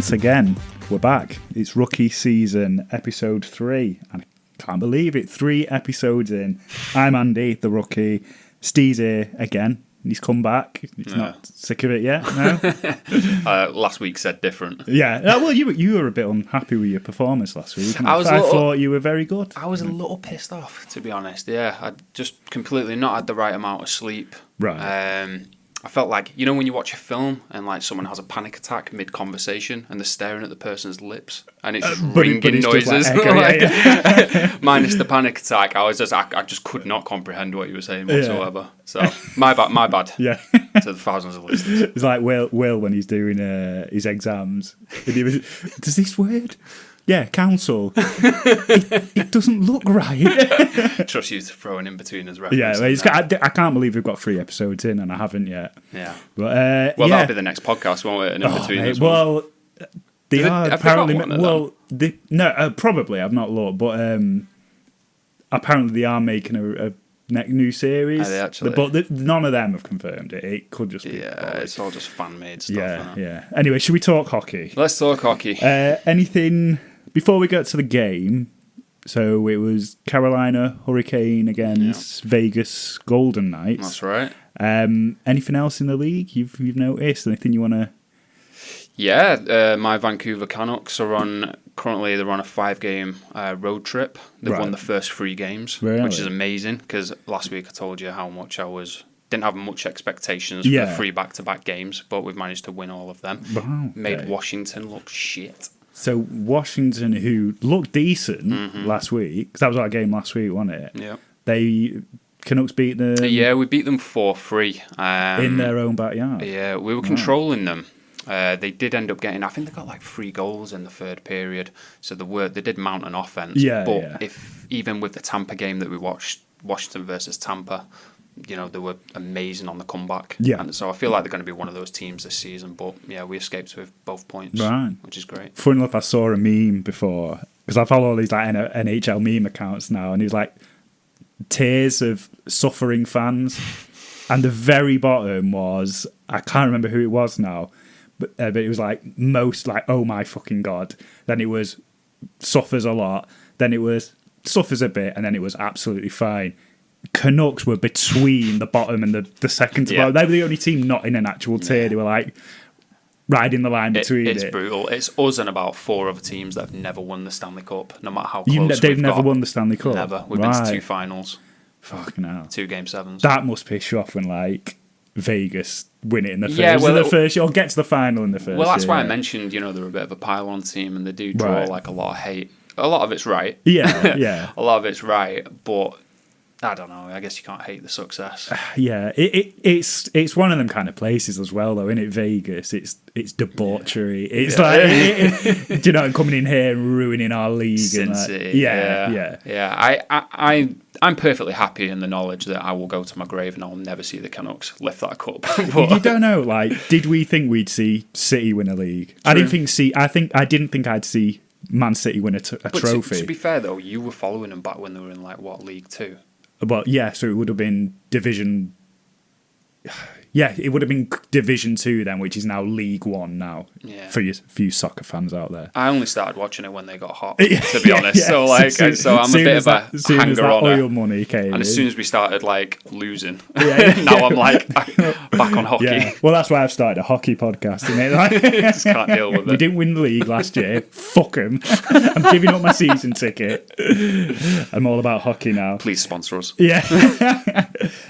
once again, we're back. It's rookie season, episode 3. And I can't believe it, 3 episodes in. I'm Andy, the rookie. Steve's here again. He's come back. He's not sick of it yet, no? Last week said different. Yeah. Well, you were a bit unhappy with your performance last week. I thought you were very good. I was a little pissed off, to be honest. Yeah, I just completely not had the right amount of sleep. Right. I felt like, you know when you watch a film and like someone has a panic attack mid-conversation and they're staring at the person's lips and it's just ringing noises. Minus the panic attack, I just could not comprehend what you were saying whatsoever. Yeah. So, my bad. Yeah. To the thousands of listeners. It's like Will when he's doing his exams. And he was, does this word? Yeah, council. It doesn't look right. Trust you to throw it in between as reference. Yeah, I can't believe we've got 3 episodes in and I haven't yet. Yeah. But, that'll be the next podcast, won't it? And in between as well. Well, they are apparently. Probably. I've not looked, but apparently they are making a new series. Are they actually? But none of them have confirmed it. It could just be. Yeah, it's all just fan-made stuff. Yeah. Anyway, should we talk hockey? Let's talk hockey. Anything before we get to the game? So it was Carolina Hurricane against Vegas Golden Knights. That's right. Anything else in the league you've noticed? Anything you want to? Yeah, my Vancouver Canucks are currently they're on a 5-game road trip. They've won the first 3 games, which is amazing because last week I told you how much didn't have much expectations for the 3 back-to-back games, but we've managed to win all of them. Wow, Made Washington look shit. So Washington, who looked decent last week, because that was our game last week, wasn't it? Yeah. Canucks beat them. Yeah, we beat them 4-3 in their own backyard. Yeah, we were controlling them. They did end up getting, I think they got like 3 goals in the third period. So they did mount an offense. If even with the Tampa game that we watched, Washington versus Tampa, you know, they were amazing on the comeback. Yeah. And so I feel like they're going to be one of those teams this season. But yeah, we escaped with both points, which is great. Funny enough, I saw a meme before, because I follow all these like NHL meme accounts now, and he was like, tears of suffering fans. And the very bottom was, I can't remember who it was now, but it was like most like, oh my fucking God. Then it was suffers a lot. Then it was suffers a bit. And then it was absolutely fine. Canucks were between the bottom and the second to bottom. They were the only team not in an actual tier. They were like riding the line between It's brutal. It's us and about 4 other teams that have never won the Stanley Cup, no matter how close they've never won the Stanley Cup? Never. We've been to 2 finals. Fucking hell. 2 Game 7s. That must piss you off when like Vegas win it in the first. First, you'll get to the final in the first. Well, that's why I mentioned, you know, they're a bit of a pile-on team and they do draw like a lot of hate. A lot of it's right. Yeah. A lot of it's right, but I don't know. I guess you can't hate the success. Yeah, it's one of them kind of places as well, though, isn't it? Vegas. It's debauchery. It's like you know, coming in here and ruining our league. Sin and City. Yeah. I'm perfectly happy in the knowledge that I will go to my grave and I'll never see the Canucks lift that cup. But you don't know. Like, did we think we'd see City win a league? True. I didn't think I'd see Man City win a trophy. To be fair though, you were following them back when they were in like League 2. But yeah, so it would have been Division. Yeah, it would have been Division 2 then, which is now League 1 now. Yeah. For you soccer fans out there. I only started watching it when they got hot, to be honest. Yeah. So I'm a bit of a hanger on oil money came and as soon as we started like losing, now I'm like back on hockey. Yeah. Well, that's why I've started a hockey podcast. Just can't deal with it. We didn't win the league last year. Fuck them. I'm giving up my season ticket. I'm all about hockey now. Please sponsor us. Yeah.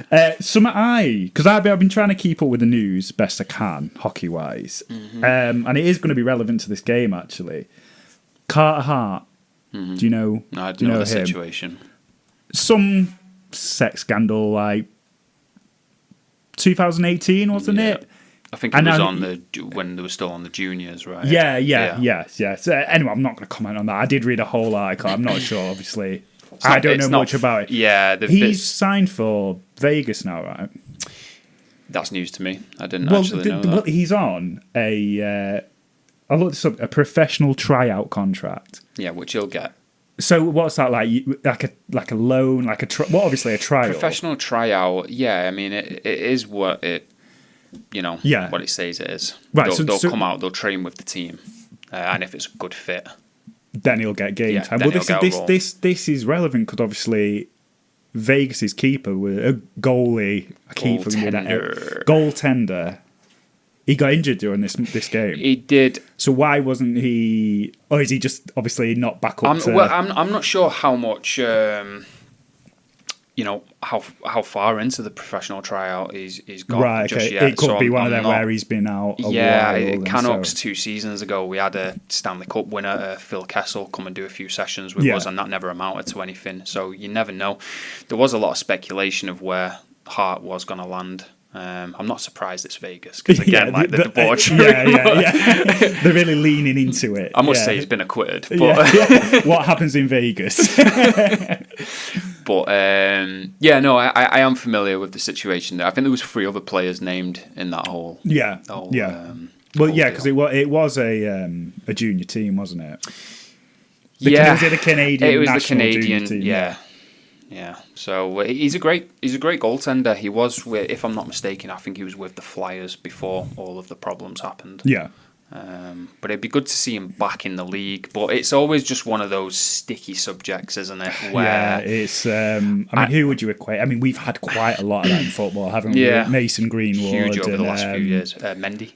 Because I've been trying to keep up with the news best I can, hockey-wise. And it is going to be relevant to this game, actually. Carter Hart, do you know No, I do know the him? situation. Some sex scandal, like 2018, wasn't it? I think it was when they were still on the juniors, right? Yeah. So, anyway, I'm not going to comment on that. I did read a whole article. I'm not sure, obviously. I don't know much about it. Yeah. He's signed for Vegas now, right? That's news to me. I didn't actually know that. Well, he's on I looked this up, a professional tryout contract. Yeah, which he'll get. So what's that like? Like a loan, like obviously a trial. Professional tryout. Yeah, I mean it is what it, what it says it is. Right. They'll come out. They'll train with the team. and if it's a good fit, then he'll get game time. Well, this is relevant because obviously Vegas's keeper was a goalie. Goaltender. He got injured during this game. He did. So why wasn't he? Or is he just obviously not back up? I'm not sure how much. How far into the professional tryout he's got. Right. Just okay. yet. It could be one of them where he's been out. Canucks 2 seasons ago, we had a Stanley Cup winner, Phil Kessel, come and do a few sessions with us, and that never amounted to anything. So you never know. There was a lot of speculation of where Hart was going to land. I'm not surprised it's Vegas because again, the debauchery. They're really leaning into it. I must say he's been acquitted. But what happens in Vegas? But I am familiar with the situation there. I think there was 3 other players named in that whole. Because it was a junior team, wasn't it? Was it the Canadian? It was national the Canadian. Team? Yeah. So he's a great goaltender. He was with, if I'm not mistaken, I think he was with the Flyers before all of the problems happened. Yeah. But it'd be good to see him back in the league. But it's always just one of those sticky subjects, isn't it? Where it's. Who would you equate? I mean, we've had quite a lot of that in football, haven't we? Mason Greenwood, huge over the last few years. Mendy.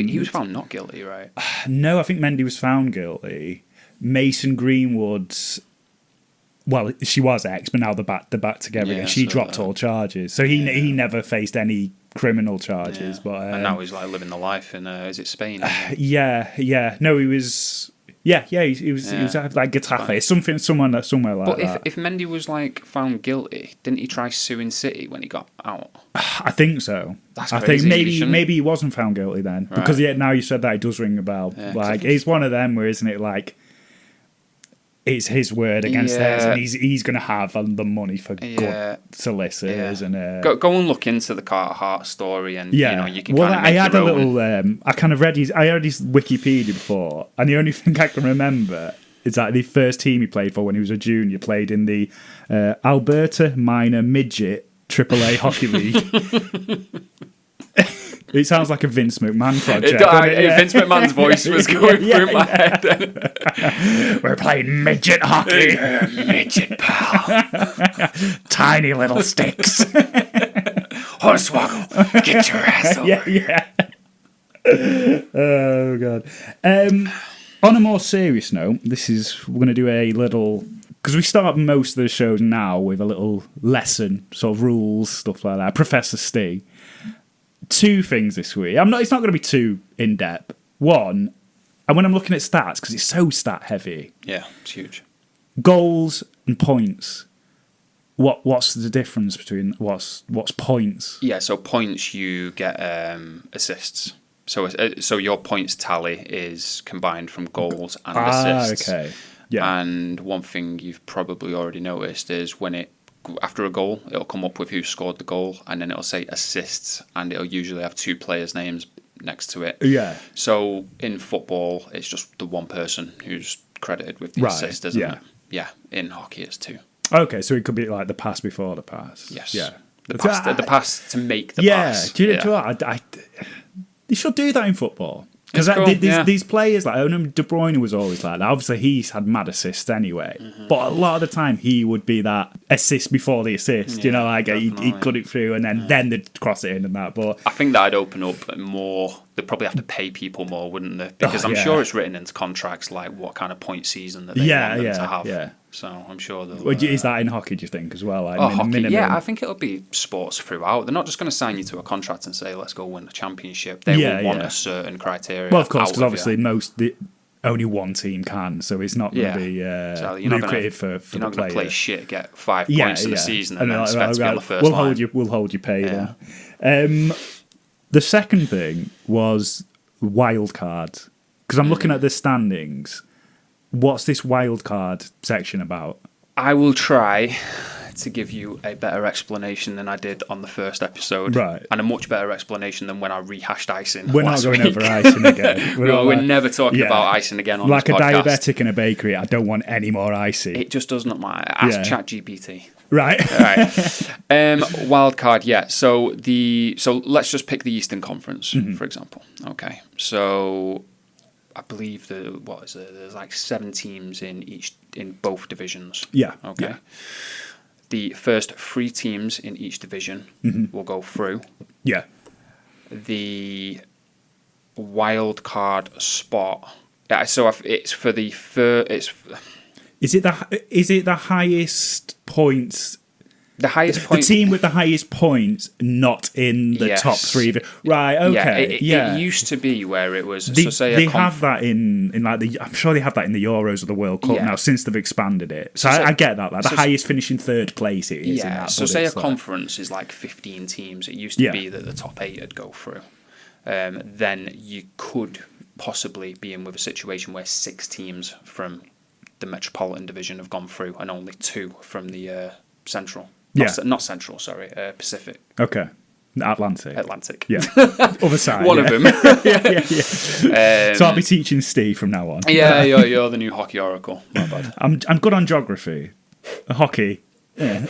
He was found not guilty, right? No, I think Mendy was found guilty. Mason Greenwood's. Well, she was ex, but now they're back together again. She dropped all charges, so he never faced any criminal charges. But and now he's like living the life in is it Spain? No, he was. He was like Getafe, somewhere like but that. But if Mendy was like found guilty, didn't he try suing City when he got out? I think so. That's crazy. I think maybe he wasn't found guilty then, because now you said that, it does ring a bell. It's one of them where, isn't it, like. It's his word against theirs, and he's going to have the money for good solicitors and go and look into the Carter Hart story, and you can. Well, I had a little. I kind of read his Wikipedia before, and the only thing I can remember is that the first team he played for when he was a junior played in the Alberta Minor Midget AAA Hockey League. It sounds like a Vince McMahon project. Vince McMahon's voice was going through my head. We're playing midget hockey. Midget, pal. Tiny little sticks. Hornswoggle, get your ass over. Oh, God. On a more serious note, we're going to do a little... Because we start most of the shows now with a little lesson, sort of rules, stuff like that. Professor Steve. 2 things this week. It's not going to be too in depth. One, and when I'm looking at stats, because it's so stat heavy. Yeah, it's huge. Goals and points. What's the difference between what's points? Yeah, so points you get assists. So your points tally is combined from goals and assists. Okay. Yeah. And one thing you've probably already noticed is after a goal, it'll come up with who scored the goal, and then it'll say assists, and it'll usually have 2 players' names next to it. Yeah. So in football, it's just the one person who's credited with the assist, isn't it? Yeah. In hockey, it's 2. Okay, so it could be like the pass before the pass. Yes. Yeah. The pass to make the pass. Do you know what? They should do that in football. Because these players, like De Bruyne was always like that. Obviously, he's had mad assists anyway. Mm-hmm. But a lot of the time, he would be that assist before the assist. He'd cut it through and then they'd cross it in and that. But I think that'd open up more. They'd probably have to pay people more, wouldn't they? Because I'm sure it's written into contracts like what kind of point season that they want them to have. Yeah. So I'm sure they'll... Is that in hockey, do you think, as well? Like hockey, minimum? Yeah, I think it'll be sports throughout. They're not just going to sign you to a contract and say, let's go win the championship. They will want a certain criteria. Well, of course, because obviously only one team can, so it's not going to be lucrative for the player. You're not going to play shit, get 5 points in the season and then expect to be on the first line. We'll hold you pay then. The second thing was wild card. Because I'm looking at the standings. What's this wild card section about? I will try to give you a better explanation than I did on the first episode. Right. And a much better explanation than when I rehashed icing. We're not going over icing again. We're never talking about icing again on this podcast. Like a diabetic in a bakery, I don't want any more icing. It just does not matter. Ask ChatGPT. Right. Wild card, yeah. So let's just pick the Eastern Conference, for example. Okay. So I believe there's like 7 teams in both divisions. Yeah. Okay. Yeah. The first 3 teams in each division will go through. Yeah. The wild card spot. Yeah. So if it's for the first. Is it the highest points? The highest point. The team with the highest points, not in the top 3. Right. Okay. It used to be where it was. They have that in like I'm sure they have that in the Euros or the World Cup now since they've expanded it. So I get that. Like the highest finishing third place it is. Yeah. In that, so say a conference is like 15 teams. It used to be that the top 8 would go through. Then you could possibly be in with a situation where 6 teams from the Metropolitan Division have gone through, and only 2 from the Central. Not Central, sorry, Pacific. Okay. Atlantic. Yeah. Other side. One of them. yeah. So I'll be teaching Steve from now on. Yeah, you're the new hockey oracle. My bad. I'm good on geography. Hockey. Yeah.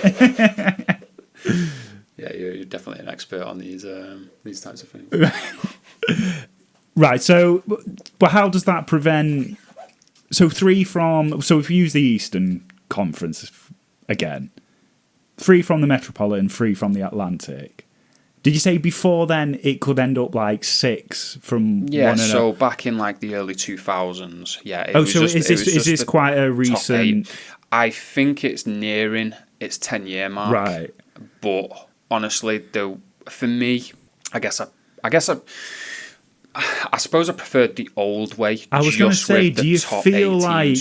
Yeah, you're definitely an expert on these types of things. Right, so but how does that prevent... So if you use the Eastern Conference again, 3 from the Metropolitan, 3 from the Atlantic. Did you say before then it could end up like 6 from one? Yeah, so back in like the early 2000s, yeah. Is this quite a recent... I think it's nearing its 10-year mark. Right. But honestly, though, for me, I suppose I preferred the old way. I was going to say, do you feel like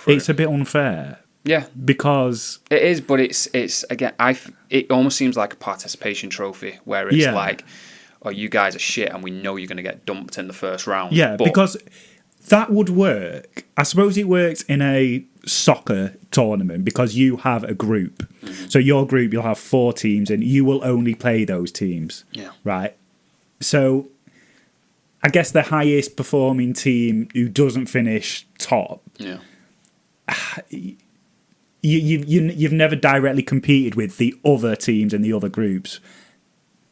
it's a bit unfair? Yeah, because it is, but it's again. It almost seems like a participation trophy where it's like, oh, you guys are shit, and we know you're going to get dumped in the first round. Yeah, because that would work. I suppose it works in a soccer tournament because you have a group. Mm-hmm. So your group, you'll have 4 teams, and you will only play those teams. Yeah, right. So I guess the highest performing team who doesn't finish top. Yeah. You've never directly competed with the other teams in the other groups.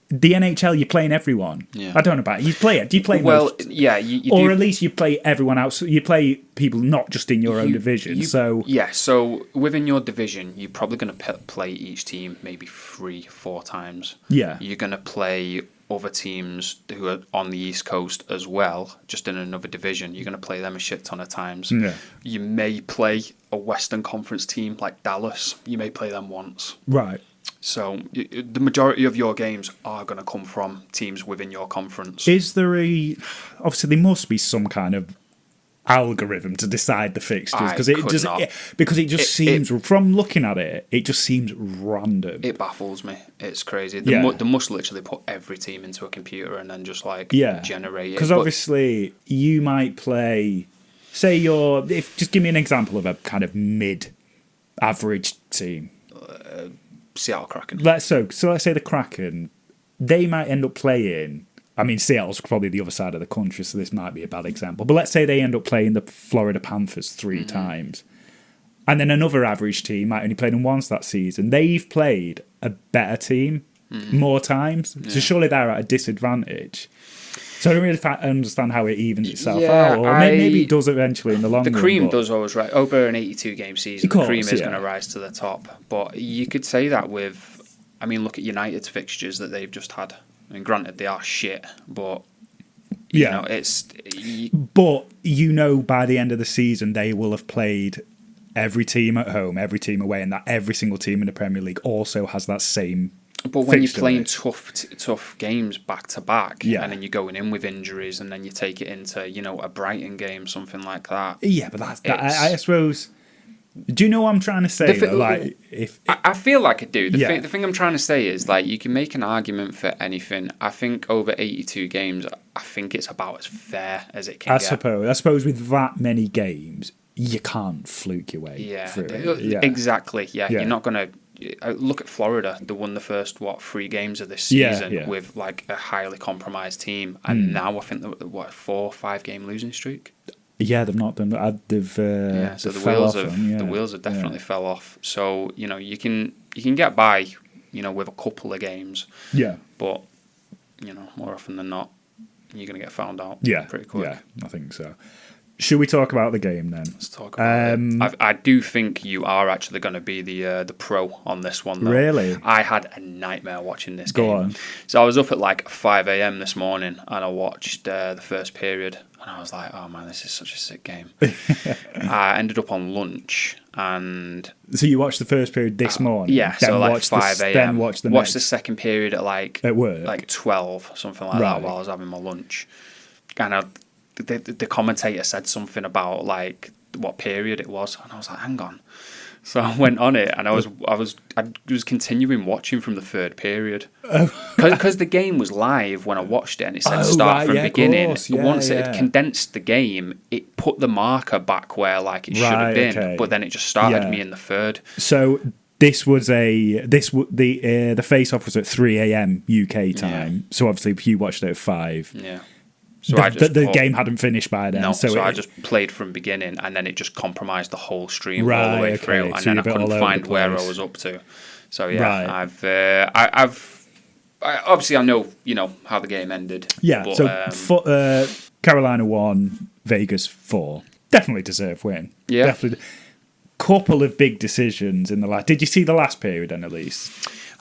The NHL, you're playing everyone. Yeah. I don't know about it. You play it. Do you play most? Yeah. Or at least you play everyone else. You play people not just in your own division. So within your division, you're probably going to play each team maybe 3-4 times. Yeah. You're going to play other teams who are on the East Coast as well, just in another division. You're going to play them a shit ton of times. Yeah. You may play a Western Conference team like Dallas. You may play them once. Right. So the majority of your games are going to come from teams within your conference. Is there obviously there must be some kind of algorithm to decide the fixtures because it just seems from looking at it just seems random. It baffles me. It's crazy. They must literally put every team into a computer and then just generate it. Because obviously you might play, say just give me an example of a kind of mid-average team. Seattle Kraken. So let's say the Kraken, they might end up playing. I mean, Seattle's probably the other side of the country, so this might be a bad example. But let's say they end up playing the Florida Panthers 3 times. And then another average team might only play them once that season. They've played a better team more times. Yeah. So surely they're at a disadvantage. So I don't really understand how it evens itself out. Or maybe it does eventually in the long run. The cream does always rise. Over an 82-game season, the cream is going to rise to the top. But you could say that with... I mean, look at United's fixtures that they've just had. I mean, granted, they are shit, but you know, it's... But by the end of the season, they will have played every team at home, every team away, and that every single team in the Premier League also has that same... But when you're playing tough games back to back, and then you're going in with injuries, and then you take it into a Brighton game, something like that. Yeah, but I suppose. Do you know what I'm trying to say? I feel like I do. The thing I'm trying to say is you can make an argument for anything. I think over 82 games, I think it's about as fair as it can get. I suppose with that many games, you can't fluke your way through it. Yeah, exactly. Yeah, you're not going to. Look at Florida. They won the first 3 games of this season with a highly compromised team, and now I think they're 4-5 game losing streak. Yeah, they've not done that. So the wheels have definitely fell off. So you can get by with a couple of games. Yeah, but more often than not, you're going to get found out. Pretty quick. Yeah, I think so. should we talk about the game then? Let's talk about it. I do think you are actually going to be the pro on this one, though. Really? I had a nightmare watching this game. Go on. So I was up at like 5 a.m. this morning, and I watched the first period, and I was like, oh man, this is such a sick game. I ended up on lunch, and... So you watched the first period this morning? Yeah, so like 5 a.m. Then watched the second period at work? like 12, something like that, while I was having my lunch. And the commentator said something about like what period it was, and I was like, hang on. So I went on it, and I was continuing watching from the third period because the game was live when I watched it, and it said start from beginning. Once it had condensed the game, it put the marker back where like it should have been, but then it just started me in the third. So this was the face-off was at 3 a.m. UK time. So obviously if you watched it at 5. Yeah. So the game hadn't finished by then. No, so I just played from beginning, and then it just compromised the whole stream all the way through, and then I couldn't find where I was up to. So yeah, I've obviously I know how the game ended. Yeah, but, so Carolina 1, Vegas 4, definitely deserved win. Yeah, definitely. Couple of big decisions in the last. Did you see the last period then at least?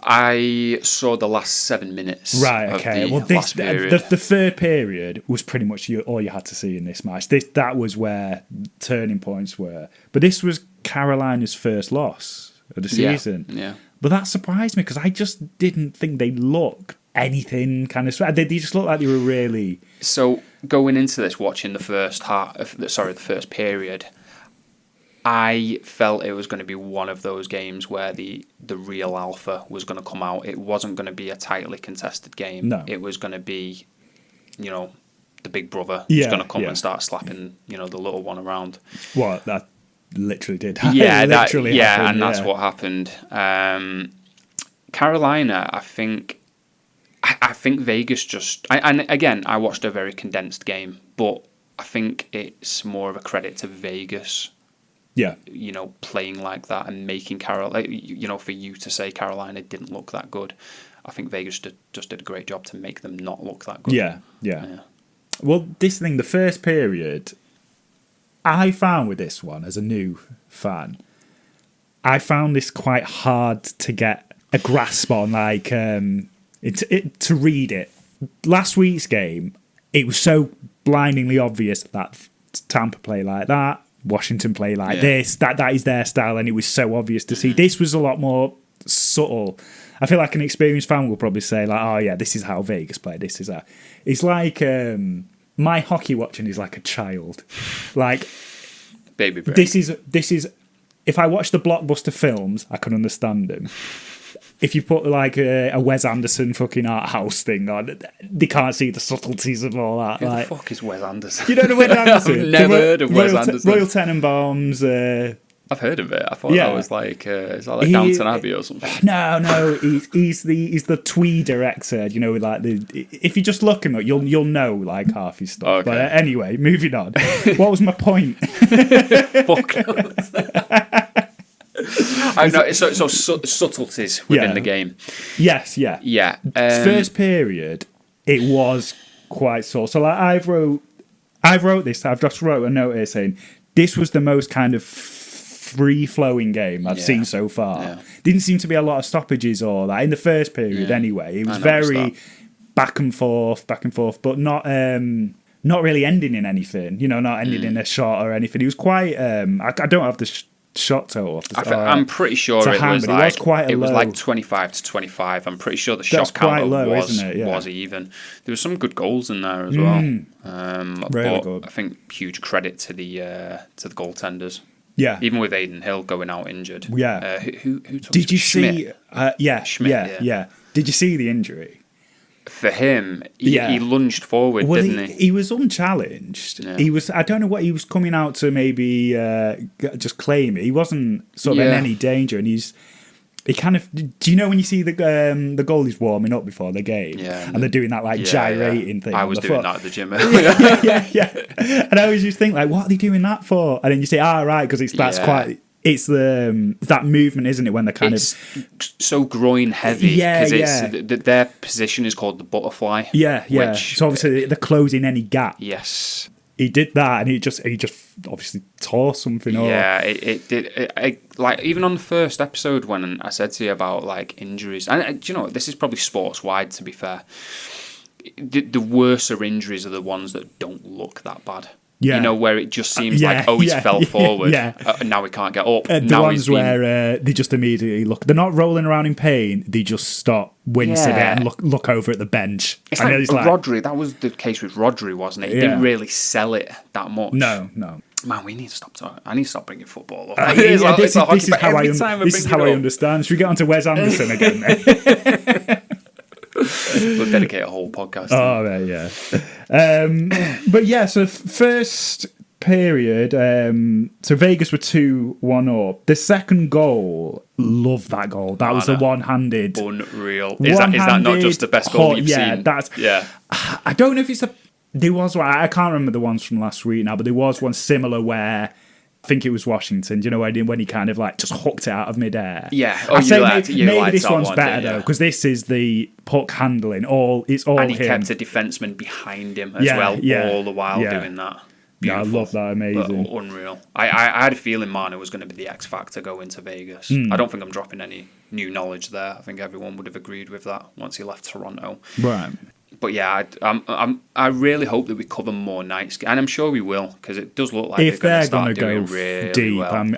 I saw the last 7 minutes. Right, okay. Well, the third period was pretty much all you had to see in this match. That was where turning points were. But this was Carolina's first loss of the season. Yeah. But that surprised me because I just didn't think they looked anything kind of... They just looked like they were really... So going into this, watching the first period... I felt it was going to be one of those games where the real alpha was going to come out. It wasn't going to be a tightly contested game. No. It was going to be, the big brother who's going to come and start slapping, the little one around. What? That literally did. Yeah, happened, and that's what happened. Carolina, I think Vegas just... and again, I watched a very condensed game, but I think it's more of a credit to Vegas... Yeah, playing like that and making for you to say Carolina didn't look that good, I think Vegas just did a great job to make them not look that good. Yeah. Well, the first period, I found with this one as a new fan, I found this quite hard to get a grasp on, like to read it. Last week's game, it was so blindingly obvious that Tampa play like that. Washington play like this, that is their style, and it was so obvious to see. This was a lot more subtle. I feel like an experienced fan will probably say like, oh yeah, this is how Vegas play, this is how. It's like my hockey watching is like a child. Like baby brain. This is if I watch the blockbuster films, I can understand them. If you put like a Wes Anderson fucking art house thing on, they can't see the subtleties of all that. Who like, the fuck is Wes Anderson? You don't know Wes Anderson? I've never heard of Wes Anderson. Royal Tenenbaums. I've heard of it. I thought that was like, is that like Downton Abbey or something? No. He's the twee director. Like if you just look him up, you'll know like half his stuff. Okay. But anyway, moving on. What was my point? Fuck. I know. So subtleties within the game. Yes. Yeah. Yeah. First period, it was quite so. So like I've wrote this. I've just wrote a note here saying this was the most kind of free-flowing game I've seen so far. Yeah. Didn't seem to be a lot of stoppages or that in the first period. Anyway, it was very back and forth, but not really ending in anything. Not ending in a shot or anything. It was quite. I don't have the shot total off I'm pretty sure it was like quite it was like 25-25. I'm pretty sure the shot count was even. There were some good goals in there as well. Really good. I think huge credit to the goaltenders. Yeah, even with Aiden Hill going out injured. Yeah, who took did you Schmidt? See? Schmidt. Yeah. Did you see the injury? For him, he lunged forward, didn't he? He was unchallenged. Yeah. He was. I don't know what he was coming out to maybe just claim it. He wasn't sort of in any danger, and he kind of. Do you know when you see the goalies warming up before the game, and they're doing that like gyrating thing? I was doing that at the gym. yeah. And I always just think like, what are they doing that for? And then you say, right, because that's quite. It's that movement, isn't it? When they're kind of so groin heavy. Because their position is called the butterfly. Yeah. So obviously they're closing any gap. Yes. he did that, and he just obviously tore something up. Yeah, it did. Like, even on the first episode when I said to you about like injuries, and do you know what? This is probably sports wide, to be fair. The worser injuries are the ones that don't look that bad. Yeah. You know, where it just seems like, oh, he's fell forward, now he can't get up. The ones where they just immediately look, they're not rolling around in pain, they just stop, wince a bit, and look over at the bench. It's like Rodri, that was the case with Rodri, wasn't it? He didn't really sell it that much. No. Man, we need to stop talking. I need to stop bringing football up. This is how I understand. Should we get on to Wes Anderson again, mate? We'll dedicate a whole podcast. Oh, right, yeah. But yeah, so first period, so Vegas were 2-1 up. The second goal, love that goal. That was the one-handed. Unreal. Is that not just the best goal you've seen? I don't know if it's there was one, I can't remember the ones from last week now, but there was one similar where I think it was Washington. Do you know when he kind of like just hooked it out of midair? Yeah. Maybe this one's better though, because this is the puck handling. It's all and he him. Kept a defenseman behind him as well, all the while doing that. Yeah, I love that. Amazing. Unreal. I had a feeling Marner was going to be the X factor going to Vegas. I don't think I'm dropping any new knowledge there. I think everyone would have agreed with that once he left Toronto. Right. But yeah, I really hope that we cover more nights, and I'm sure we will, because it does look like if they're going to go really deep, well.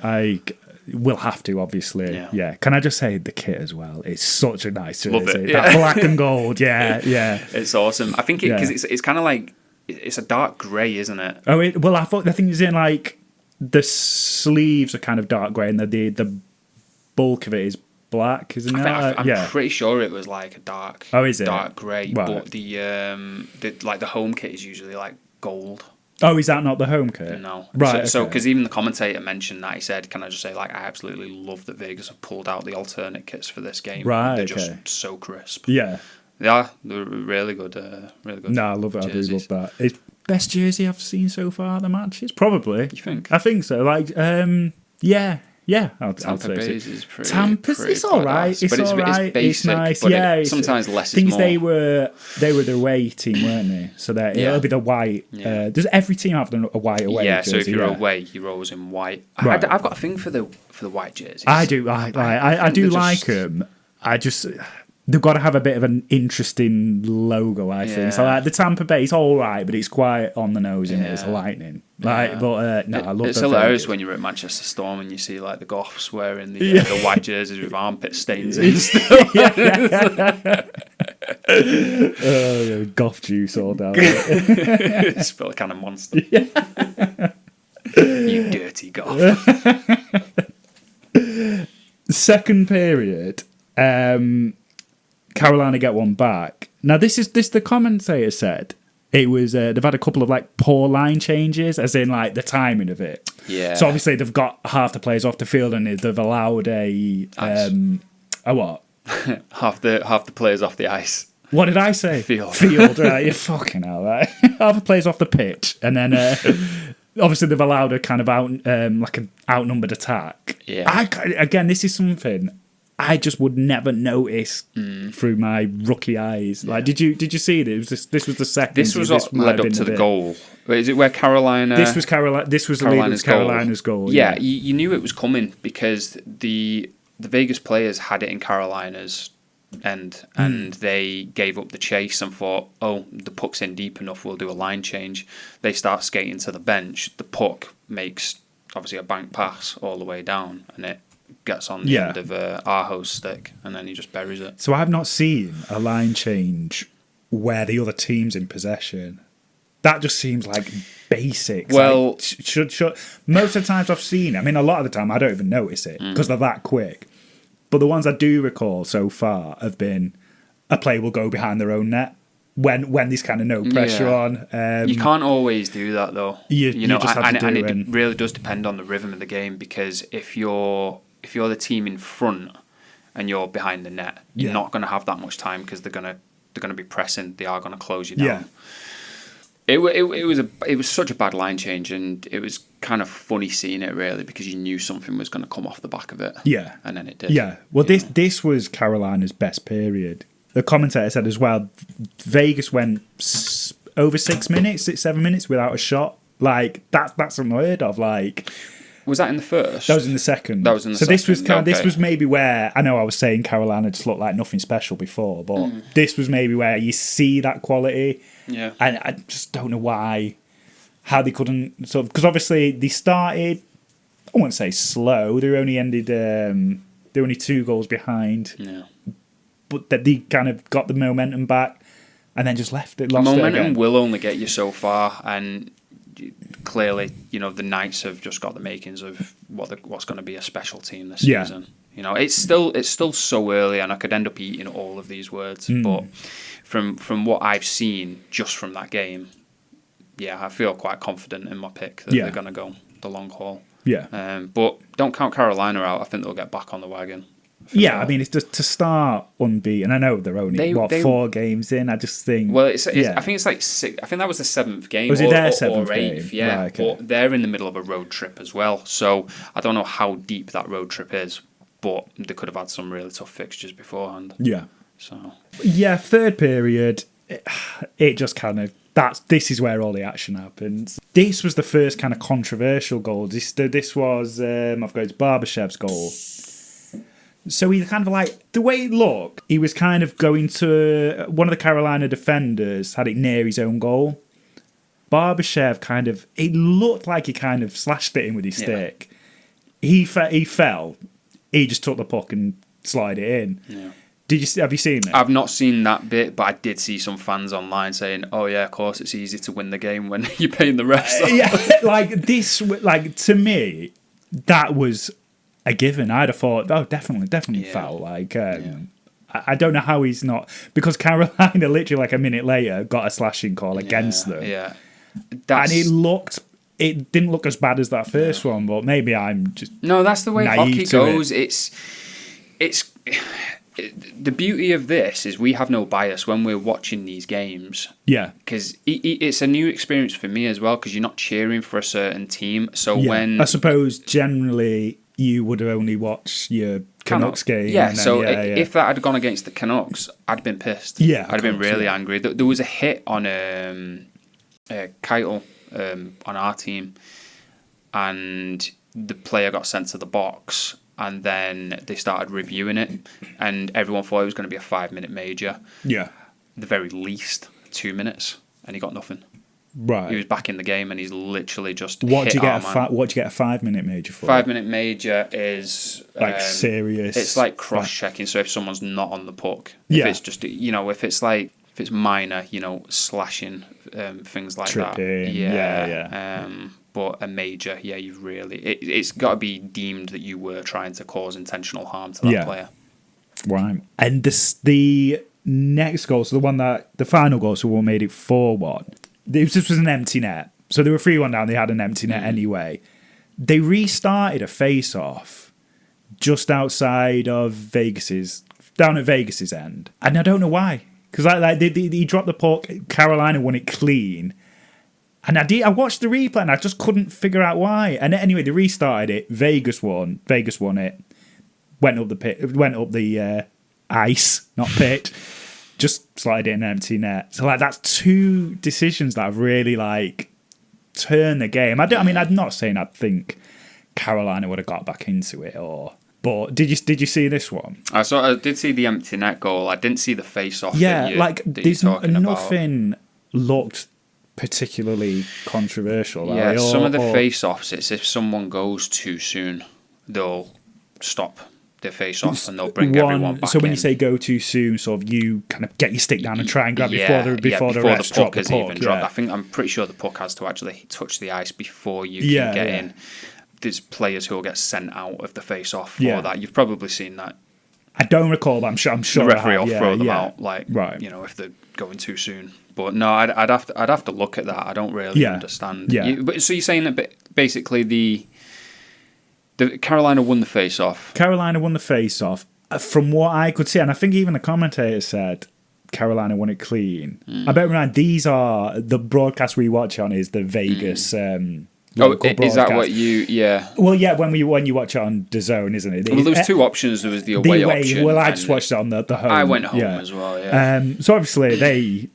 We'll have to, obviously. Yeah. Can I just say the kit as well? It's such a nice jersey. Love it. That black and gold. Yeah. It's awesome. I think because it's kind of like it's a dark grey, isn't it? Oh, I thought the thing is in like the sleeves are kind of dark grey, and the bulk of it is black, isn't it? I'm pretty sure it was like a dark. Oh, is it dark grey? Right. But the home kit is usually like gold. Oh, is that not the home kit? No. Right. So because even the commentator mentioned that, he said, "Can I just say, like, I absolutely love that Vegas have pulled out the alternate kits for this game. Right. They're just so crisp. Yeah. Yeah, they're really good. Really good. No, I love it. Jerseys. I do love that. It's best jersey I've seen so far at the matches. Probably. You think? I think so. Like, yeah. Tampa Bay's is pretty. Tampa's, it's all right. It's all right. It's nice. But sometimes less is more. They were the away team, weren't they? So it'll be the white. Yeah. Does every team have a white away? Yeah. jersey? So if you're away, you're always in white. Right. I've got a thing for the white jerseys. I do. I do like them. They've got to have a bit of an interesting logo, I think. So like the Tampa Bay, it's all right, but it's quite on the nose, isn't it? It's lightning. I love it. It's hilarious when you're at Manchester Storm and you see like the Goths wearing the white jerseys with armpit stains and stuff. Goth juice all down. Spill a can of Monster. You dirty Goth. Second period. Carolina get one back. Now this the commentator said it was they've had a couple of like poor line changes, as in like the timing of it. Yeah. So obviously they've got half the players off the field and they've allowed a what? half the players off the ice. What did I say? Field, right? You're fucking hell, right? Half the players off the pitch, and then obviously they've allowed a kind of like an outnumbered attack. Yeah. Again, this is something I just would never notice through my rookie eyes. Like, did you see this? This was the second. This was what led up to the goal. Is it where Carolina? This was Carolina. This was Carolina's goal. Yeah, you knew it was coming because the Vegas players had it in Carolina's end, and they gave up the chase and thought, "Oh, the puck's in deep enough. We'll do a line change." They start skating to the bench. The puck makes obviously a bank pass all the way down, and it gets on the end of Aho's stick, and then he just buries it. So I've not seen a line change where the other team's in possession. That just seems like basic. Well, like, should most of the times I've seen, I mean, a lot of the time I don't even notice it because they're that quick. But the ones I do recall so far have been a player will go behind their own net when there's kind of no pressure on. You can't always do that though. You know, just have to and it really does depend on the rhythm of the game, because if you're the team in front and you're behind the net, you're not going to have that much time because they're going to be pressing. They are going to close you down. Yeah. It was such a bad line change, and it was kind of funny seeing it really, because you knew something was going to come off the back of it. Yeah, and then it did. Yeah. Well, this was Carolina's best period. The commentator said as well, Vegas went over 6 minutes, 7 minutes without a shot Like, that's unheard of. Like, was that in the first? That was in the second. That was in the second. So this was maybe where, I know I was saying Carolina just looked like nothing special before, but this was maybe where you see that quality. Yeah. And I just don't know how they couldn't sort of, because obviously they started, I won't say slow, they only ended, they're only 2 goals behind. Yeah. But that they kind of got the momentum back and then just lost it Momentum again. will only get you so far, and clearly, the Knights have just got the makings of what's going to be a special team this season. It's still so early, and I could end up eating all of these words. But from what I've seen just from that game, I feel quite confident in my pick that they're going to go the long haul. Yeah. But don't count Carolina out. I think they'll get back on the wagon. Yeah, I mean, it's just to start unbeaten. I know they're only 4 games in. I just think. Well, I think it's like 6. I think that was the 7th game. Was it their 7th or 8th? Game? Yeah, right, okay. But they're in the middle of a road trip as well. So I don't know how deep that road trip is, but they could have had some really tough fixtures beforehand. Yeah. So. Yeah, third period, it just kind of. This is where all the action happens. This was the first kind of controversial goal. This was I've got Barbashev's goal. So he kind of like, the way it looked, he was kind of going to, one of the Carolina defenders had it near his own goal. Barbashev it looked like he kind of slashed it in with his stick. He fell. He just took the puck and slid it in. Yeah. Have you seen it? I've not seen that bit, but I did see some fans online saying, "Oh yeah, of course, it's easy to win the game when you're paying the refs." Like to me, that was a given. I'd have thought, definitely foul. Like, I don't know how he's not, because Carolina literally like a minute later got a slashing call against them. Yeah, and it didn't look as bad as that first one, but maybe I'm just that's the way hockey goes. It's the beauty of this is we have no bias when we're watching these games. Yeah. Because it's a new experience for me as well, because you're not cheering for a certain team. So when... I suppose generally you would have only watched your Canucks game. Yeah, so if that had gone against the Canucks, I'd have been pissed. Yeah. I'd have been really angry. There was a hit on Keitel on our team, and the player got sent to the box, and then they started reviewing it, and everyone thought it was going to be a 5-minute major. Yeah. The very least 2 minutes, and he got nothing. Right. He was back in the game, and he's literally just what do you get man. What do you get a 5-minute major for? 5-minute major is like serious. It's like cross checking. So if someone's not on the puck, if it's just if it's minor, slashing, things like Tripping. that. Yeah. But a major, you've really it's got to be deemed that you were trying to cause intentional harm to that player. Right. And the next goal, so the final goal, so one made it 4-1. This was an empty net. So they were 3-1 down, they had an empty net anyway. They restarted a face-off just outside of down at Vegas's end. And I don't know why. Because he dropped the puck, Carolina won it clean. And I watched the replay and I just couldn't figure out why. And anyway, they restarted it. Vegas won it. Went up the ice, not pit. Just slide it in an empty net. So that's 2 decisions that have really turned the game. I'm not saying I think Carolina would have got back into it, but did you see this one? I did see the empty net goal. I didn't see the face off. Yeah, there's nothing looked particularly controversial. Yeah, some of the face offs, it's if someone goes too soon, they'll stop their face off and they'll bring everyone back. So when you say go too soon, sort of you kind of get your stick down and try and grab before the refs drop the puck. Even dropped. I'm pretty sure the puck has to actually touch the ice before you can get in. There's players who will get sent out of the face off for that. You've probably seen that. I don't recall, but I'm sure the referee will throw them out, if they're going too soon. But no, I'd have to look at that. I don't really understand. Yeah. So you're saying that basically the Carolina won the face-off. Carolina won the face-off. From what I could see, and I think even the commentator said Carolina won it clean. I bear in mind, these are the broadcast we watch on is the Vegas. Is that what you? Yeah. Well, yeah. When you watch it on DAZN, isn't it? Well, there was 2 options. There was the away option. Well, I just watched it on the home. I went home as well. Yeah. So obviously they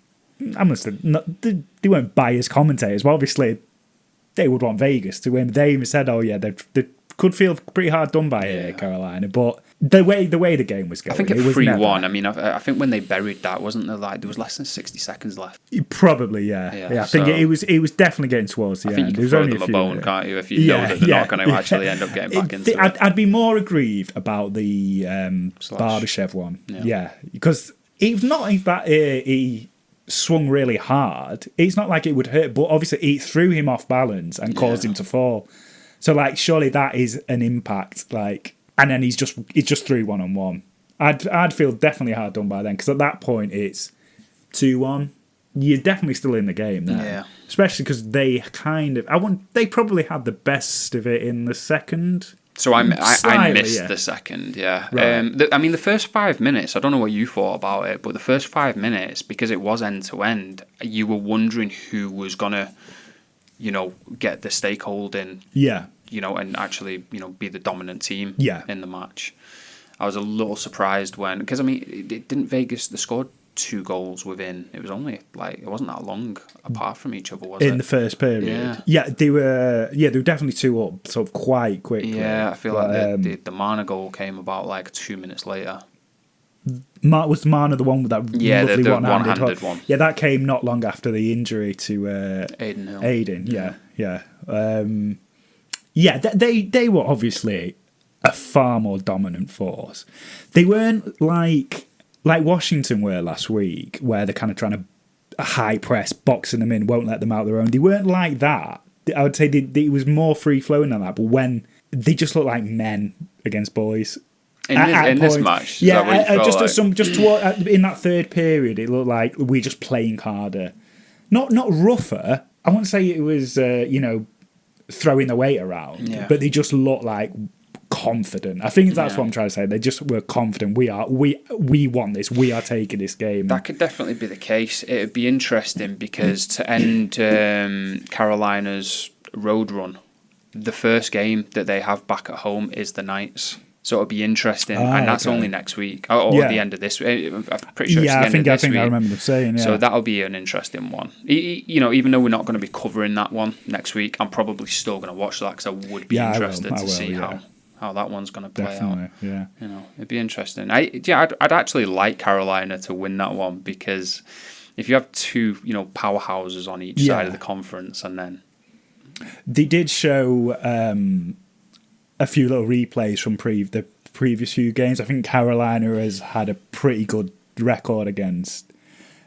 weren't biased commentators, but obviously they would want Vegas to win. They even said, "Oh yeah, they could feel pretty hard done by here, Carolina." But the way the game was going, I think at 3-1. I mean, I think when they buried that, wasn't there there was less than 60 seconds left? Probably, yeah. I think it was definitely getting towards the end. I think you can throw them a bone, can't you? If you know that they're not going to actually end up getting back into it. I'd be more aggrieved about the Barbashev one, because it's not that he swung really hard. It's not like it would hurt, but obviously it threw him off balance and caused him to fall. So, like, surely that is an impact, like, and then he's just through 1-on-1. I'd feel definitely hard done by then, because at that point it's 2-1. You're definitely still in the game there. Yeah. Especially because they they probably had the best of it in the second. So I missed the second, Right. I mean, the first 5 minutes, I don't know what you thought about it, but the first 5 minutes, because it was end-to-end, you were wondering who was going to, get the stakeholding, and actually, be the dominant team in the match. I was a little surprised because, I mean, didn't Vegas, they scored 2 goals within, it was only, it wasn't that long apart from each other, was it? In the first period. Yeah, they were definitely 2 up, sort of quite quickly. Yeah, I feel like the Mana goal came about 2 minutes later. Was Mana the one with that lovely the one-handed one? Yeah, that came not long after the injury to Aiden Hill. They were obviously a far more dominant force. They weren't like Washington were last week, where they're kind of trying to high press, boxing them in, won't let them out their own. They weren't like that. I would say it was more free flowing than that. But when they just looked like men against boys. In this match, in that third period, it looked like we're just playing harder, not rougher. I won't say it was throwing the weight around, but they just looked like confident. I think that's what I'm trying to say. They just were confident. We want this. We are taking this game. That could definitely be the case. It would be interesting because to end Carolina's road run, the first game that they have back at home is the Knights. So it'll be interesting, and that's only next week, or the end of this week. I'm pretty sure it's the end of this week. I remember them saying, So that'll be an interesting one. Even though we're not going to be covering that one next week, I'm probably still going to watch that because I would be interested to see how that one's going to play out. Yeah. It'd be interesting. I'd actually like Carolina to win that one, because if you have 2, powerhouses on each side of the conference, and then they did show a few little replays from the previous few games. I think Carolina has had a pretty good record against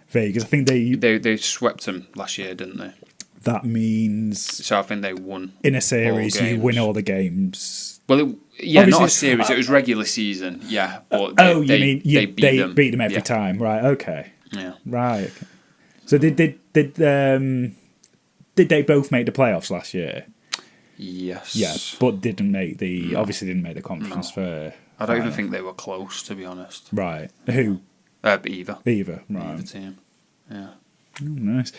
Vegas. I think they swept them last year, didn't they? That means... So I think they won. In a series, you win all the games. Well, not a series. It was regular season, But they beat them every time. Right, okay. Yeah. Right. So did they both make the playoffs last year? Yes. Yeah, but obviously didn't make the conference for... I don't even think they were close, to be honest. Right. Who? Either. Right. Either team. Yeah. Oh, nice.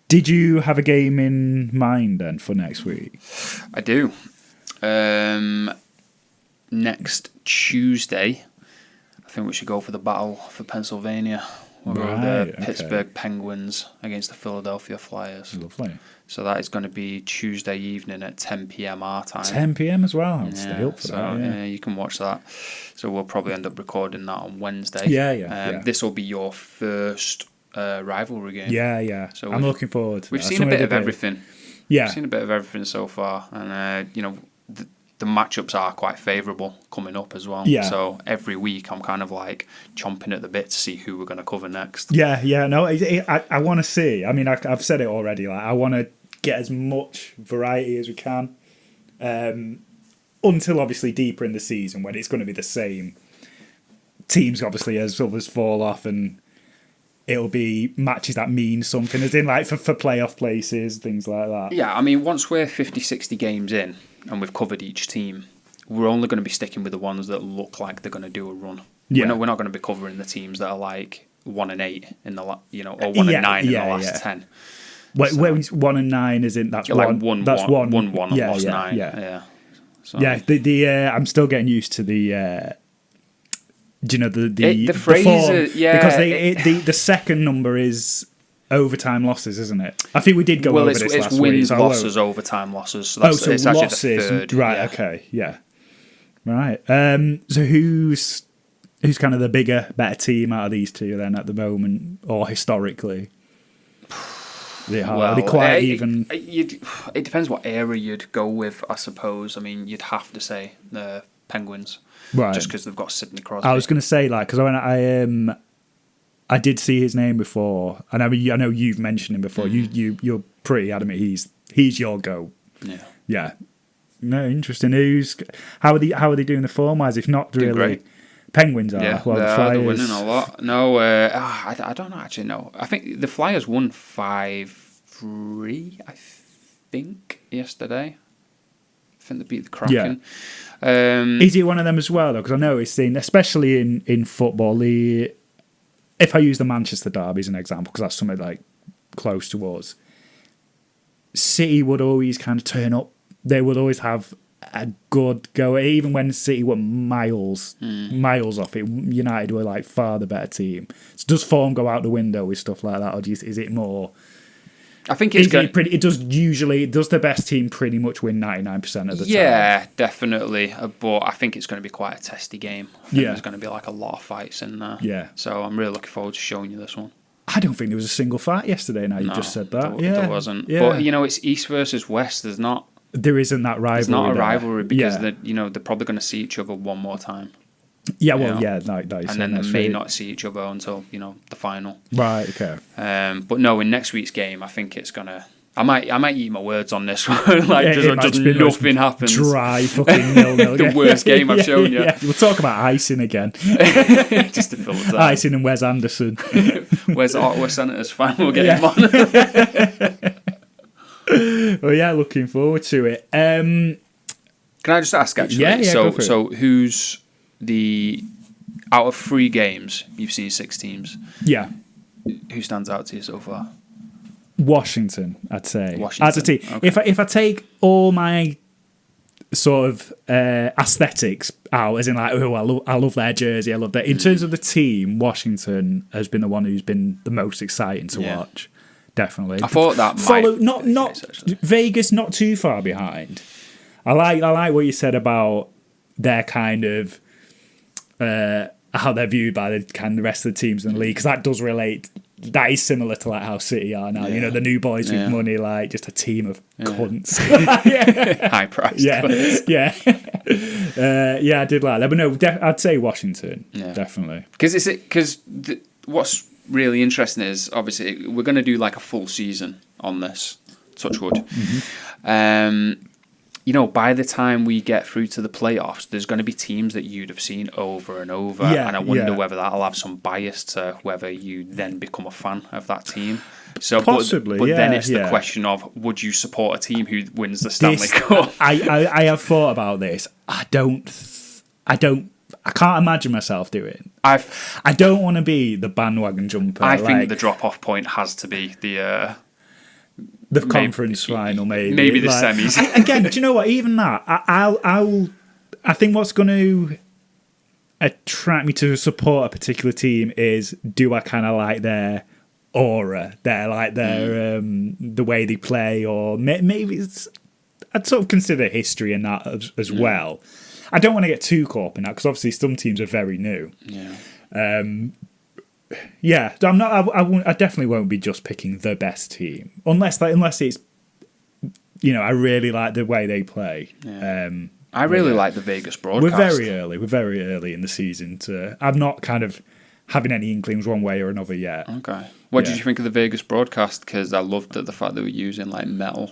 Did you have a game in mind then for next week? I do. Next Tuesday, I think we should go for the battle for Pennsylvania. We'll go the Pittsburgh Penguins against the Philadelphia Flyers. Lovely. So that is going to be Tuesday evening at 10 p.m. our time. 10 p.m. as well. I'll stay up for that. Yeah, you can watch that. So we'll probably end up recording that on Wednesday. Yeah. This will be your first rivalry game. Yeah. So I'm looking forward to that. We've seen a bit of everything. Yeah. We've seen a bit of everything so far. And, the matchups are quite favourable coming up as well. Yeah. So every week I'm kind of chomping at the bit to see who we're going to cover next. Yeah. No, I want to see. I mean, I've said it already. I want to get as much variety as we can until obviously deeper in the season when it's going to be the same teams, obviously, as others fall off, and it'll be matches that mean something, as in for playoff places, things like that. Yeah, I mean, once we're 50, 60 games in and we've covered each team, we're only going to be sticking with the ones that look like they're going to do a run. Yeah. We're not going to be covering the teams that are 1-8 in the or 1-9 in the last 10. Wait, 1-9 is in that's one. That's 1-1 and lost 9. Yeah. So. Yeah. I'm still getting used to the. Do you know the phrases? because the second number is overtime losses, isn't it? I think we did go over this last week. Well, it's wins, losses, overtime losses. So that's, it's losses, actually the third. Right, okay, yeah. Right. So who's kind of the bigger, better team out of these two then at the moment, or historically? Well, quite even. It depends what era you'd go with, I suppose. I mean, you'd have to say the Penguins, right? Just because they've got Sidney Crosby. I was going to say because I did see his name before, and I know you've mentioned him before. You're pretty adamant he's your go. Yeah. No, interesting. How are they doing the form wise? If not really. Great. Penguins are. Yeah, well, the Flyers... they're winning a lot. No, I don't actually know. I think the Flyers won 5-3, I think, yesterday. I think they beat the Kraken. Yeah. Is it one of them as well, though? Because I know it's seen, especially in football, if I use the Manchester Derby as an example, because that's something like close to us, City would always kind of turn up. They would always have a good go, even when City were miles off it. United were like far the better team. So does form go out the window with stuff like that, or is it more? I think it's it does usually. Does the best team pretty much win 99% of the time? Yeah, definitely. But I think it's going to be quite a testy game. There's going to be like a lot of fights in there. Yeah. So I'm really looking forward to showing you this one. I don't think there was a single fight yesterday. Now you just said that. There wasn't. Yeah. But it's East versus West. There isn't that rivalry. There's not a rivalry because they're probably going to see each other one more time. Yeah, well, and then they may not see each other until the final. Right. Okay. But no, in next week's game, I think it's gonna. I might eat my words on this one. Just nothing happens. Dry fucking 0-0. The worst game I've shown you. Yeah. We'll talk about icing again. Just to fill the time. Icing and Wes Anderson. Where's the Ottawa Senators fan? We'll get him on. Well, yeah, looking forward to it. Can I just ask, actually? Yeah, go for it. So who's out of 3 games, you've seen 6 teams. Yeah. Who stands out to you so far? Washington, I'd say. As a team. Okay. If I take all my sort of aesthetics out, as in like, I love their jersey, I love that. In terms of the team, Washington has been the one who's been the most exciting to watch. Definitely. I thought that not Vegas, not too far behind. I like what you said about their kind of how they're viewed by the rest of the teams in the league, because that does relate. That is similar to like how City are now. The new boys with money, like just a team of cunts. High priced. Yeah. I did like that, but no, I'd say Washington, definitely. Because what's really interesting is obviously we're going to do like a full season on this. Touch wood. Mm-hmm. By the time we get through to the playoffs, there's going to be teams that you'd have seen over and over, and I wonder whether that'll have some bias to whether you then become a fan of that team. So possibly, but then it's the question of, would you support a team who wins the Stanley Cup? I have thought about this. I can't imagine myself doing. I don't want to be the bandwagon jumper. I think the drop-off point has to be the conference final, maybe the semis. Again, do you know what? Even that, I think what's going to attract me to support a particular team is, do I kind of like their aura, the way they play, or maybe I'd sort of consider history in that as well. I don't want to get too caught up in that, because obviously some teams are very new. I'm not. I definitely won't be just picking the best team unless it's. I really like the way they play. I really like the Vegas broadcast. We're very early in the season. I'm not kind of having any inklings one way or another yet. Okay. What did you think of the Vegas broadcast? Because I loved the fact they were using like metal,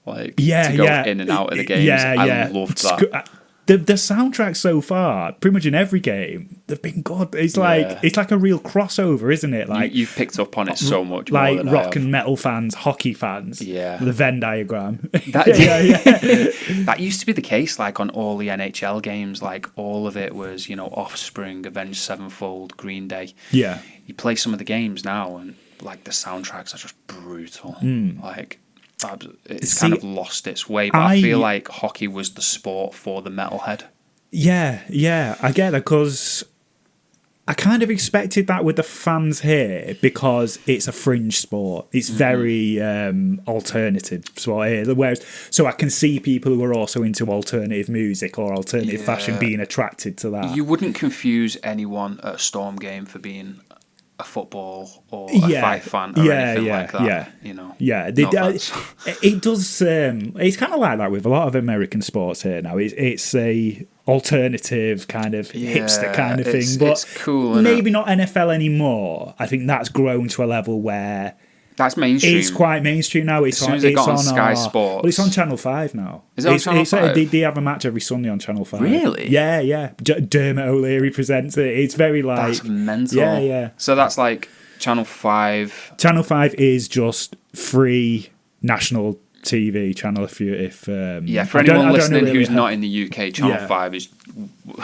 to go in and out of the games. I loved that. The soundtrack so far, pretty much in every game, they've been good. It's like a real crossover, isn't it? Like you've picked up on it so much, like more than rock and metal fans, hockey fans. Yeah, the Venn diagram. That used to be the case. Like on all the NHL games, like all of it was Offspring, Avenged Sevenfold, Green Day. Yeah, you play some of the games now, and like the soundtracks are just brutal. Like. It's kind of lost its way, but I feel like hockey was the sport for the metalhead. Yeah, I get that, because I kind of expected that with the fans here because it's a fringe sport. It's very alternative sport here. Whereas, so I can see people who are also into alternative music or alternative fashion being attracted to that. You wouldn't confuse anyone at a Storm game for being a football or a Fife fan or anything like that. You know. Yeah, it does. It's kind of like that with a lot of American sports here now. It's a alternative kind of hipster kind of thing, but it's cool, maybe not NFL anymore. I think that's grown to a level where that's mainstream. It's quite mainstream now. It's as soon as it got on Sky Sports. Well, it's on Channel 5 now. Is it on Channel 5? They have a match every Sunday on Channel 5. Really? Yeah. Dermot O'Leary presents it. It's very like... That's mental. Yeah. So that's like Channel 5. Channel 5 is just free national TV channel if for anyone listening who's not in the UK, Channel 5 is,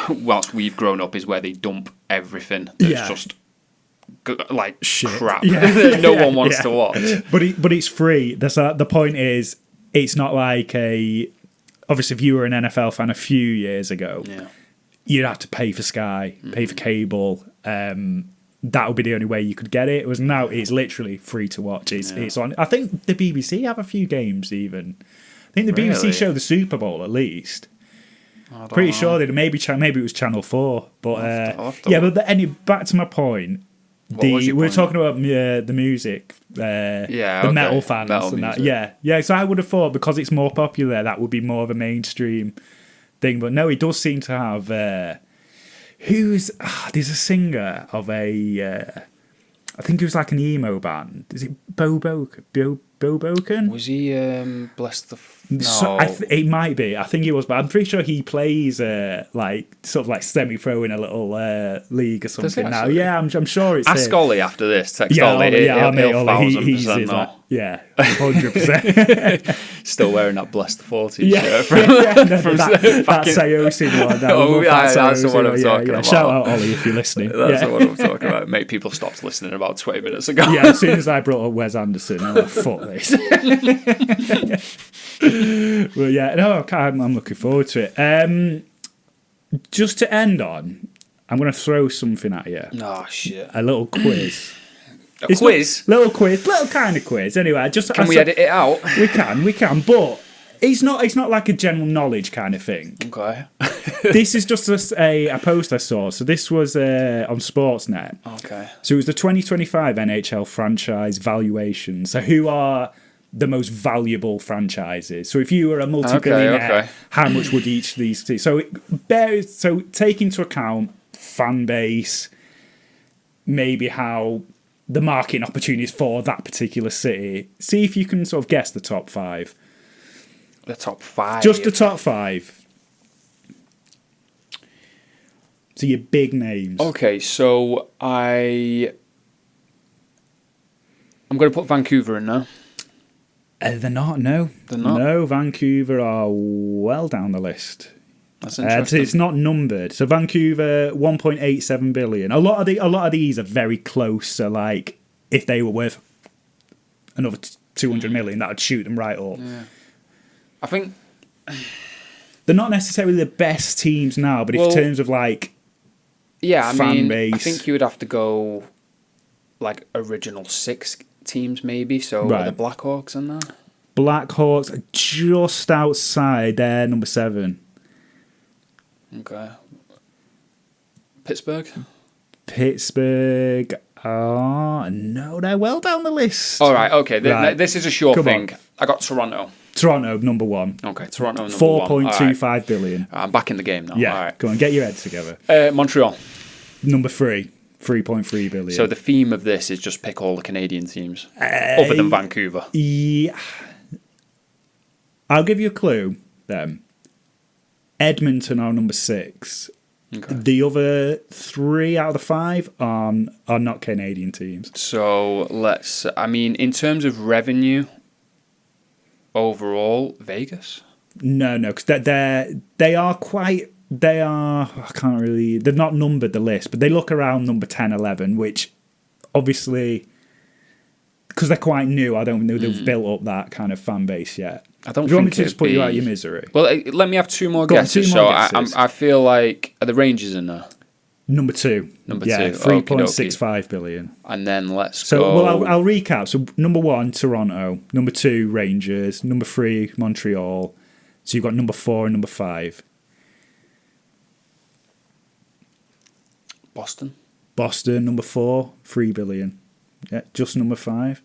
whilst we've grown up, is where they dump everything that's just like shit. Crap. No one wants to watch. But it's free. The point is, it's not like obviously if you were an NFL fan a few years ago, you'd have to pay for Sky, pay for cable. That would be the only way you could get it. Now it's literally free to watch. It's on. I think the BBC have a few games even. I think the BBC show the Super Bowl at least. Pretty sure they maybe it was Channel 4. But but back to my point. We're talking about the music, the metal fans and that. Yeah. So I would have thought because it's more popular, that would be more of a mainstream thing. But no, it does seem to have. There's a singer of I think it was like an emo band. Is it Bo Boken? Was he Bless the... No. So it might be. I think he was, but I'm pretty sure he plays sort of semi-pro in a little league or something now. Yeah, I'm sure it's Ask Ollie after this. Text Ollie. He'll 1,000% know. Yeah, 100%. Still wearing that Bless the 40 shirt from that Sayosin one. That's the one I'm talking about. Shout out Ollie if you're listening. That's the one I'm talking about. Mate, people stopped listening about 20 minutes ago. Yeah, as soon as I brought up Wes Anderson, I'm like, fuck this. Well, yeah, no, I'm looking forward to it. Just to end on, I'm going to throw something at you. Oh, shit. A little quiz. Quiz? Little kind of quiz. Anyway, can we edit it out? We can, but it's not like a general knowledge kind of thing. Okay. This is just a post I saw. So this was on Sportsnet. Okay. So it was the 2025 NHL franchise valuation. So who are the most valuable franchises? So if you were a multi-billionaire, how much would each of these be? So take into account fan base, maybe how the marketing opportunities for that particular city. See if you can sort of guess the top 5. The top 5? Just the top 5. So your big names. Okay, so I'm going to put Vancouver in there. They're not, no. They're not? No, Vancouver are well down the list. That's interesting. It's not numbered. So Vancouver, 1.87 billion. A lot of these are very close. So like, if they were worth another 200 million, that would shoot them right up. Yeah. I think they're not necessarily the best teams now, but in terms of like, fan base, I think you would have to go like original 6 teams maybe. So are the Blackhawks in there? Blackhawks are just outside. They're number 7. Okay. Pittsburgh? No, they're well down the list. All right, okay. This is a sure thing. I got Toronto. Toronto, number 1. Okay, Toronto, number 1. 4.25 billion. I'm back in the game now. Yeah, all right. Go on, get your head together. Montreal. Number 3. 3.3 billion. So the theme of this is just pick all the Canadian teams, other than Vancouver. Yeah. I'll give you a clue then. Edmonton are number 6. Okay. The other 3 out of the 5 are not Canadian teams. So in terms of revenue overall, Vegas? No, because they are I can't really, they've not numbered the list, but they look around number 10, 11, which obviously, because they're quite new, I don't know they've built up that kind of fan base yet. Do you want me to just put you out of your misery? Well, let me have 2 more guesses. I feel like, are the Rangers in there? Number two. Number yeah, two. 3.65 billion. And then let's go. So, well, I'll recap. So, number 1, Toronto. Number 2, Rangers. Number 3, Montreal. So, you've got number 4 and number 5. Boston, number 4, 3 billion. Yeah, just number 5.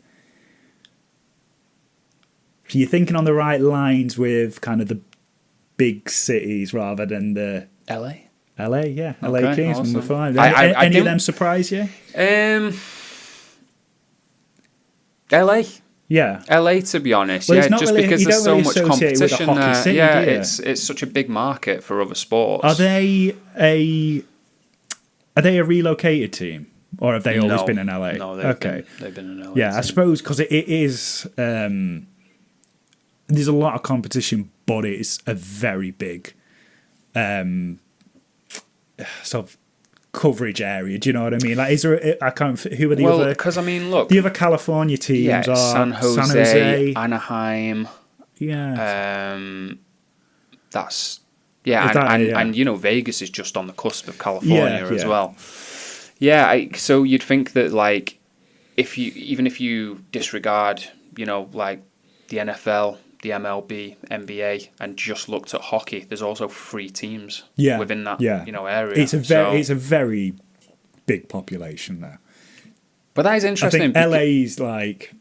So, you're thinking on the right lines with kind of the big cities rather than the... LA, yeah. LA Kings, awesome. Number 5. Any of them surprise you? LA. Yeah. LA, to be honest. Well, yeah, just really, because there's so much competition with there. City, yeah, it's such a big market for other sports. Are they a relocated team? Or have they always been in LA? No, they've been in LA. Yeah, team. I suppose because it is... there's a lot of competition, but it's a very big... sort of coverage area. Do you know what I mean? Like, is there? I can't. Who are the other? Because I mean, look, the other California teams are San Jose, Anaheim. Yeah. That's and you know, Vegas is just on the cusp of California as well. Yeah. So you'd think that, like, if you disregard, you know, like the NFL, the MLB, NBA, and just looked at hockey, there's also 3 teams within that you know, area. It's a very big population there. But that is interesting. I think LA's like,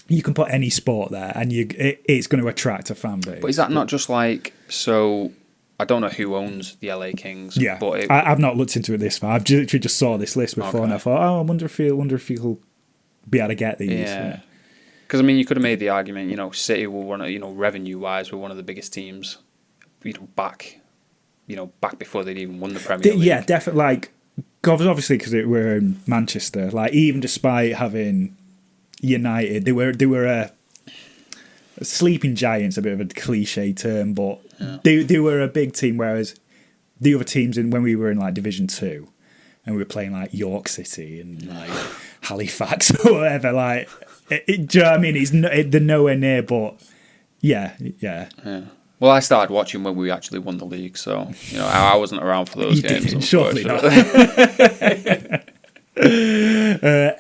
you can put any sport there and it's going to attract a fan base. But is that not just like, so I don't know who owns the LA Kings. Yeah, but I've not looked into it this far. I've literally just saw this list before and I thought, I wonder if you'll be able to get these. Yeah. Because, I mean, you could have made the argument, you know, City were one of, you know, revenue-wise, were one of the biggest teams, you know, back before they'd even won the Premier League. Yeah, definitely. Like, obviously, because we're in Manchester. Like, even despite having United, they were a sleeping giants, a bit of a cliche term, but they were a big team. Whereas the other teams, when we were in like Division 2, and we were playing like York City and like Halifax or whatever, like. Do you know what I mean? They're nowhere near, but yeah. Well, I started watching when we actually won the league, so you know I wasn't around for those games. Didn't, surely not.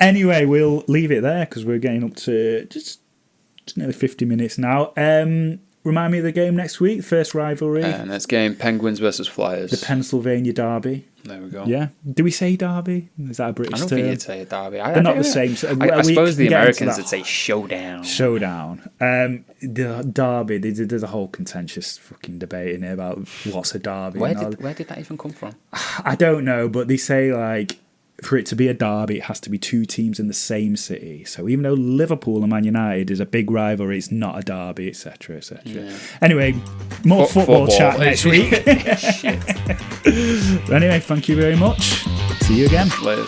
Anyway, we'll leave it there because we're getting up to just nearly 50 minutes now. Remind me of the game next week. First rivalry. Next game: Penguins versus Flyers. The Pennsylvania Derby. There we go. Yeah. Do we say derby? Is that a British term? I don't think you'd say a derby. They're not the same. I suppose the Americans would say showdown. Showdown. The derby, there's a whole contentious fucking debate in here about what's a derby. Where did that even come from? I don't know, but they say, like, for it to be a derby, it has to be 2 teams in the same city. So even though Liverpool and Man United is a big rivalry, it's not a derby, etc., etc. Yeah. Anyway, more football chat next week. Shit. Anyway, thank you very much. See you again. Later.